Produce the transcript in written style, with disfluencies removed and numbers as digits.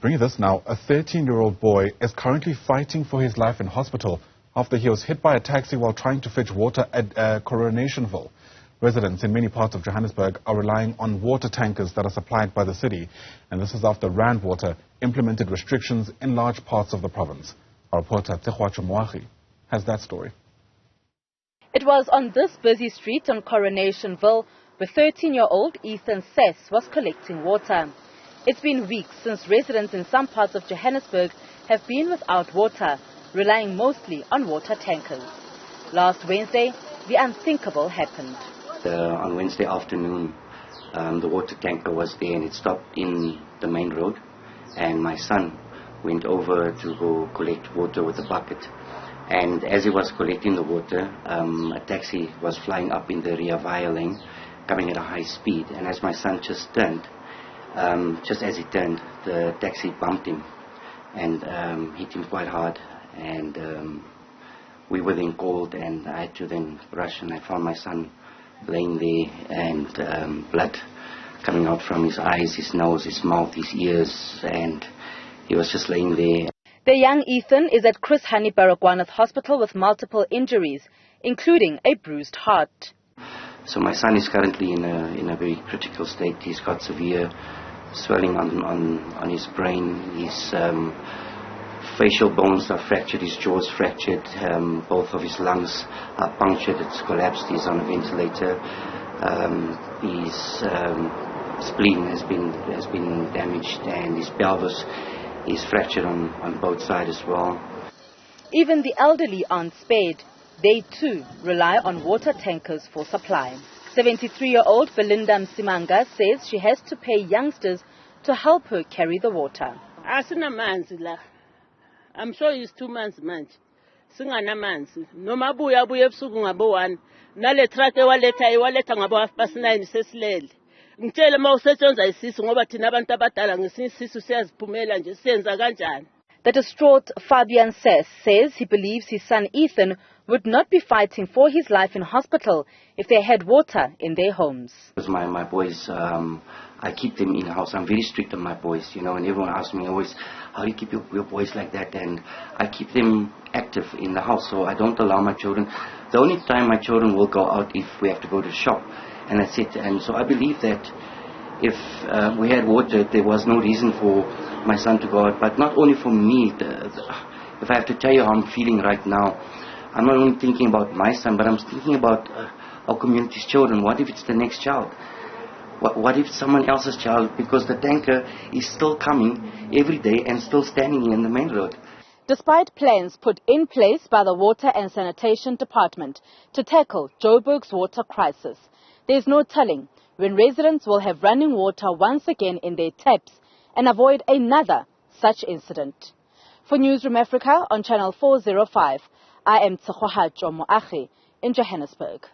Bringing this now, a 13-year-old boy is currently fighting for his life in hospital after he was hit by a taxi while trying to fetch water at Coronationville. Residents in many parts of Johannesburg are relying on water tankers that are supplied by the city, and this is after Rand Water implemented restrictions in large parts of the province. Our reporter Tshegohaco Moagi has that story. It was on this busy street on Coronationville where 13-year-old Ethan Sess was collecting water. It's been weeks since residents in some parts of Johannesburg have been without water, relying mostly on water tankers. Last Wednesday, the unthinkable happened. On Wednesday afternoon, the water tanker was there and it stopped in the main road, and my son went over to go collect water with a bucket. And as he was collecting the water, a taxi was flying up in the rear via lane, coming at a high speed. And as my son just turned, just as he turned, the taxi bumped him and hit him quite hard. And we were then called, and I had to then rush, and I found my son laying there, and blood coming out from his eyes, his nose, his mouth, his ears, and he was just laying there. The young Ethan is at Chris Hani Baragwanath Hospital with multiple injuries, including a bruised heart. So my son is currently in a very critical state. He's got severe swelling on his brain. His facial bones are fractured, his jaw's fractured, both of his lungs are punctured, it's collapsed, he's on a ventilator. His spleen has been damaged, and his pelvis is fractured on both sides as well. Even the elderly aren't spared. They too rely on water tankers for supply. 73-year-old Belinda Msimanga says she has to pay youngsters to help her carry the water. I'm sure it's 2 months manje. Singana manzi. Noma buya ebusuku ngabo 1. Nale truck ewaleta ngabo 9:30 sesilele. Ngitshela mawusetshenzwa isisu ngoba thina abantu abadala ngesisisu siyaziphumela nje siyenza kanjani. The distraught Fabian Sess says he believes his son Ethan would not be fighting for his life in hospital if they had water in their homes. My boys, I keep them in house. I'm very strict on my boys, and everyone asks me always, how do you keep your boys like that? And I keep them active in the house, so I don't allow my children. The only time my children will go out if we have to go to the shop, and that's it. And so I believe that if we had water, there was no reason for my son to go out. But not only for me, if I have to tell you how I'm feeling right now, I'm not only thinking about my son, but I'm thinking about our community's children. What if it's the next child? What if someone else's child? Because the tanker is still coming every day and still standing in the main road. Despite plans put in place by the Water and Sanitation Department to tackle Joburg's water crisis, there is no telling when residents will have running water once again in their taps and avoid another such incident. For Newzroom Afrika on Channel 405, I am Tshegohaco Moagi in Johannesburg.